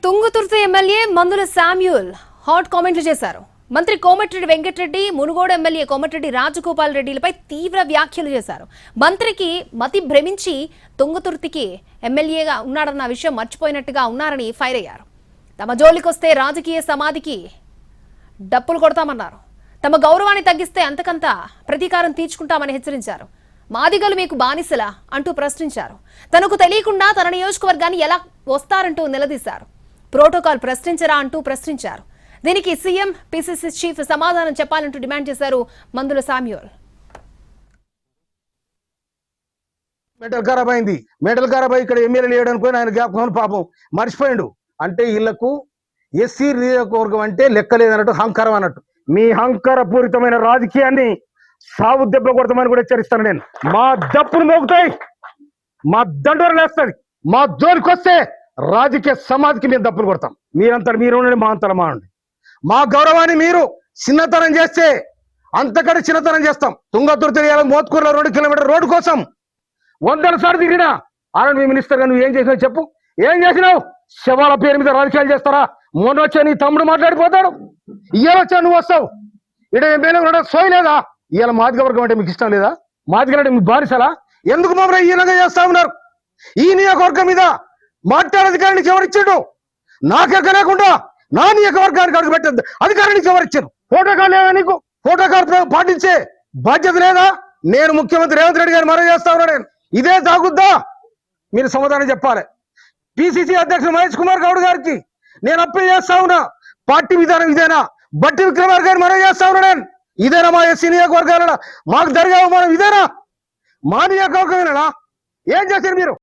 Thungathurthi MLA మందుల Samuel hot కామెంట్లు చేశారు. మంత్రి కోమటిరెడ్డి వెంకటరెడ్డి, మునుగోడు ఎమ్మెల్యే కోమటిరెడ్డి రాజగోపాల్ రెడ్డిలపై తీవ్ర వ్యాఖ్యలు చేశారు. మంత్రికి మతి భ్రమించి తుంగతుర్తికి ఎమ్మెల్యేగా ఉన్నాడన్న విషయం మర్చిపోయినట్టుగా ఉన్నారని ఫైర్ అయ్యారు. తమ జోలికొస్తే రాజకీయ సమాధికి డప్పులు కొడతామన్నారు. తమ గౌరవాన్ని తగ్గిస్తే అంతకంత ప్రతీకారం తీర్చుకుంటామని హెచ్చరించారు. మాదిగలు మీకు బానిసలా అంటూ ప్రశ్నించారు. తనకు తెలియకుండా తన నియోజకవర్గాన్ని ఎలా వస్తారంటూ నిలదీశారు. ప్రోటోకాల్ ప్రశ్నించరా అంటూ ప్రశ్నించారు. దీనికి సీఎం, పీసీసీ చీఫ్ సమాధానం చెప్పాలంటూ డిమాండ్ చేశారు మందుల శామ్యూల్. మెటల్ ఖరాబ్ అయింది. మెటల్ ఖరాబ్ అయ్యి ఇక్కడ ఎమ్మెల్యేలు వేయడానికి పోయి ఆయన జ్ఞాపకం పాపం మర్చిపోయిండు. అంటే వీళ్లకు ఎస్సీ నియోజకవర్గం అంటే లెక్కలేదన్నట్టు అహంకారం అన్నట్టు. మీ అహంకారపూరితమైన రాజకీయాన్ని సాగు దెబ్బ కొడతామని కూడా హెచ్చరిస్తాను నేను. మా దప్పులు మోగుతాయి, మా దండోరం వేస్తుంది. మా జోలికి వస్తే రాజకీయ సమాధికి మేము దప్పులు కొడతాం. మీరంతా మీరు ఉండండి, మా అంతరం మా ఉండండి. మా గౌరవాన్ని మీరు చిన్నతనం చేస్తే అంతకంటే చిన్నతనం చేస్తాం. తుంగతుర్తి మోత్కూరులో 2 కిలోమీటర్ రోడ్డు కోసం 100 సార్లు తిరిగినా. ఆర్ఎండ్బి మినిస్టర్ గా నువ్వు ఏం చేసినావు చెప్పు. ఏం చేసినావు? శవాల పేరు మీద రాజకీయాలు చేస్తారా? మొన్న వచ్చా నీ తమ్ముడు మాట్లాడిపోతాడు, ఇవాళ వచ్చా నువ్వు వస్తావు. ఇక్కడ ఎమ్మెల్యే సోయలేదా? ఇవాళ మాదిగ వర్గం అంటే మీకు ఇష్టం లేదా? మాదిగలు అంటే మీకు బానిసలా? ఎందుకు మమ్మల్ని ఈయనగా చేస్తా ఉన్నారు? ఈ నియోజకవర్గం మీద మాట్లాడే అధికారానికి ఎవరిచ్చాడు? నాకెక్క లేకుండా నా నియోజకవర్గానికి అడుగు పెట్టద్దు అధికారానికి ఎవరిచ్చారు? ఫోటోకాల్ లేదా నీకు? ఫోటోకాల్ పాటించే బాధ్యత లేదా? నేను ముఖ్యమంత్రి రేవంత్ రెడ్డి గారిని మనవి చేస్తా ఉన్నాను. ఇదే తాగుద్దా? మీరు సమాధానం చెప్పాలి. పిసిసి అధ్యక్షుడు మహేష్ కుమార్ గౌడ్ గారికి నేను అప్పీల్ చేస్తా ఉన్నా. పార్టీ విధానం ఇదేనా? బట్టి విక్రమార్క గారిని మనవి చేస్తా ఉన్నాను. ఇదేనా మా ఎస్సీ నియోజకవర్గాల మాకు జరిగే అవమానం? ఇదేనా మా నియోజకవర్గమేనా? ఏం చేశారు మీరు?